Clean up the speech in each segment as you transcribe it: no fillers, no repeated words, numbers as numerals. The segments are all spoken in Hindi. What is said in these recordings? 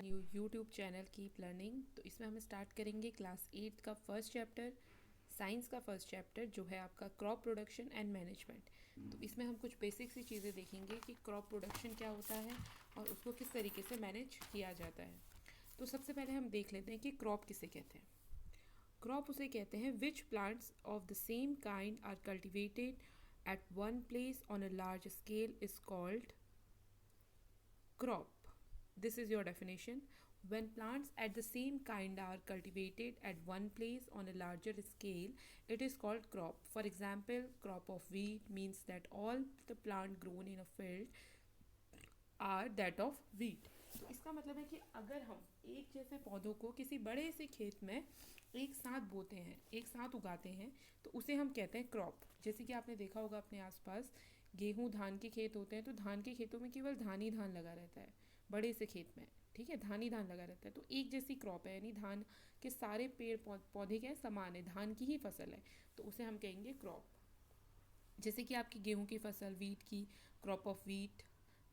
YouTube channel keep learning. तो इसमें हम स्टार्ट करेंगे क्लास 8 का फर्स्ट चैप्टर, साइंस का फर्स्ट चैप्टर जो है आपका क्रॉप प्रोडक्शन एंड मैनेजमेंट। तो इसमें हम कुछ बेसिक सी चीज़ें देखेंगे कि क्रॉप प्रोडक्शन क्या होता है और उसको किस तरीके से मैनेज किया जाता है। तो सबसे पहले हम देख लेते हैं कि क्रॉप किसे कहते हैं। क्रॉप उसे कहते हैं which plants of the same kind are cultivated at one place on a large scale is called crop. This is your definition. When plants at the same kind are cultivated at one place on a larger scale, it is called crop. For example, crop of wheat means that all the plant grown in a field are that of wheat. तो इसका मतलब है कि अगर हम एक जैसे पौधों को किसी बड़े से खेत में एक साथ बोते हैं, एक साथ उगाते हैं, तो उसे हम कहते हैं क्रॉप। जैसे कि आपने देखा होगा अपने आसपास गेहूं धान के खेत होते हैं, तो धान के खेतों में केवल धान ही धान लगा रहता है बड़े से खेत में, ठीक है, धान ही धान लगा रहता है। तो एक जैसी क्रॉप है, यानी धान के सारे पेड़ पौधे क्या है, समान है, धान की ही फसल है, तो उसे हम कहेंगे क्रॉप। जैसे कि आपकी गेहूं की फसल वीट की, क्रॉप ऑफ वीट,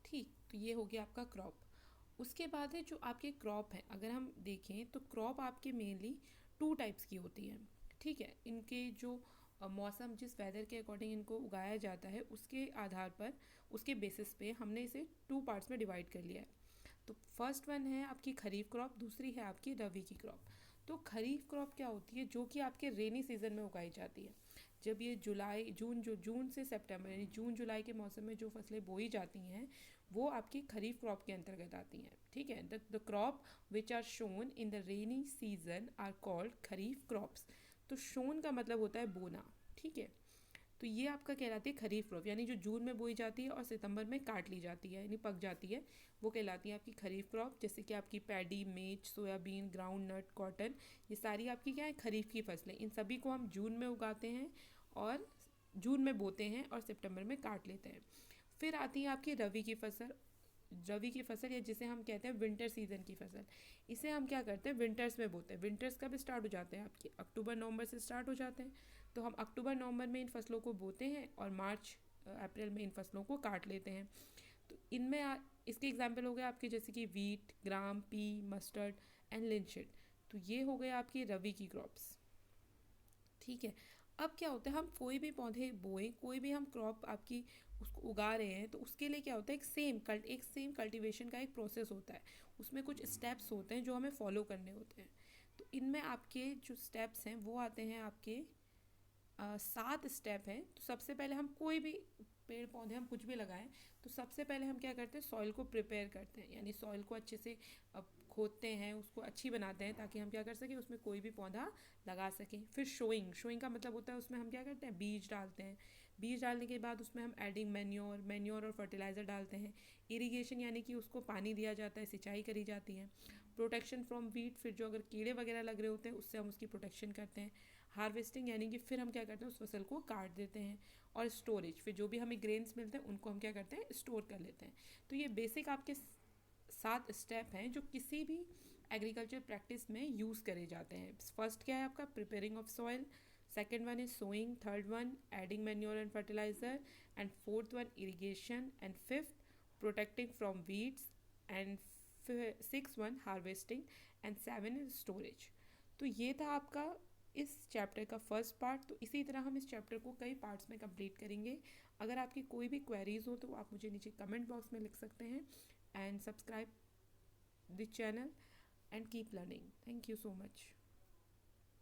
ठीक। तो ये हो गया आपका क्रॉप। उसके बाद है जो आपके क्रॉप है, अगर हम देखें तो क्रॉप आपके मेनली टू टाइप्स की होती है, ठीक है। इनके जो मौसम, जिस वेदर के अकॉर्डिंग इनको उगाया जाता है, उसके आधार पर, उसके बेसिस पे हमने इसे टू पार्ट्स में डिवाइड कर लिया है। तो फर्स्ट वन है आपकी खरीफ क्रॉप, दूसरी है आपकी रबी की क्रॉप। तो खरीफ क्रॉप क्या होती है, जो कि आपके रेनी सीजन में उगाई जाती है। जब ये जून से सितंबर यानी जून जुलाई के मौसम में जो फसलें बोई जाती हैं, वो आपकी खरीफ क्रॉप के अंतर्गत आती हैं, ठीक है। The crop which are sown in the rainy season are called kharif crops. तो शोन का मतलब होता है बोना, ठीक है। तो ये आपका कहलाती है खरीफ क्रॉप, यानी जो जून में बोई जाती है और सितंबर में काट ली जाती है, यानी पक जाती है, वो कहलाती है आपकी खरीफ क्रॉप। जैसे कि आपकी पैडी, मेज, सोयाबीन, ग्राउंड नट, कॉटन, ये सारी आपकी क्या है, खरीफ की फसलें। इन सभी को हम जून में उगाते हैं और जून में बोते हैं और सितंबर में काट लेते हैं। फिर आती है आपकी रबी की फसल। रबी की फसल, या जिसे हम कहते हैं विंटर सीजन की फसल, इसे हम क्या करते हैं, विंटर्स में बोते हैं। विंटर्स कब स्टार्ट हो जाते हैं आपके, अक्टूबर नवंबर से स्टार्ट हो जाते हैं। तो हम अक्टूबर नवंबर में इन फसलों को बोते हैं और मार्च अप्रैल में इन फसलों को काट लेते हैं। तो इनमें इसके एग्जाम्पल हो गए आपके, जैसे कि wheat, gram, pea, mustard and linseed. तो ये हो गए आपकी रबी की क्रॉप्स, ठीक है। अब क्या होता है, हम कोई भी पौधे बोएं, कोई भी हम क्रॉप आपकी उसको उगा रहे हैं, तो उसके लिए क्या होता है, एक सेम कल्टीवेशन का एक प्रोसेस होता है। उसमें कुछ स्टेप्स होते हैं जो हमें फॉलो करने होते हैं। तो इनमें आपके जो स्टेप्स हैं वो आते हैं आपके 7 स्टेप हैं। तो सबसे पहले हम कोई भी पेड़ पौधे, हम कुछ भी लगाएं, तो सबसे पहले हम क्या करते हैं, सॉइल को प्रिपेयर करते हैं, यानी सॉइल को अच्छे से खोदते हैं, उसको अच्छी बनाते हैं, ताकि हम क्या कर सकें, उसमें कोई भी पौधा लगा सकें। फिर शोइंग का मतलब होता है, उसमें हम क्या करते हैं, बीज डालते हैं। बीज डालने के बाद उसमें हम एडिंग मैन्योर और फर्टिलाइज़र डालते हैं। इरीगेशन, यानी कि उसको पानी दिया जाता है, सिंचाई करी जाती है। प्रोटेक्शन फ्रॉम वीट, फिर जो अगर कीड़े वगैरह लग रहे होते हैं उससे हम उसकी प्रोटेक्शन करते हैं। हार्वेस्टिंग, यानी कि फिर हम क्या करते हैं, उस फसल को काट देते हैं। और स्टोरेज, फिर जो भी हमें ग्रेन्स मिलते हैं उनको हम क्या करते हैं, स्टोर कर लेते हैं। तो ये बेसिक आपके 7 स्टेप हैं जो किसी भी एग्रीकल्चर प्रैक्टिस में यूज़ करे जाते हैं। फर्स्ट क्या है आपका, preparing of soil, second one is sowing, third one adding manure and fertilizer, and fourth one irrigation, and fifth protecting from weeds, and six one harvesting, and seven is storage. तो ये था आपका इस चैप्टर का फर्स्ट पार्ट। तो इसी तरह हम इस चैप्टर को कई पार्ट्स में कंप्लीट करेंगे। अगर आपकी कोई भी क्वेरीज हो तो आप मुझे नीचे कमेंट बॉक्स में लिख सकते हैं। And subscribe the channel and keep learning. Thank you so much.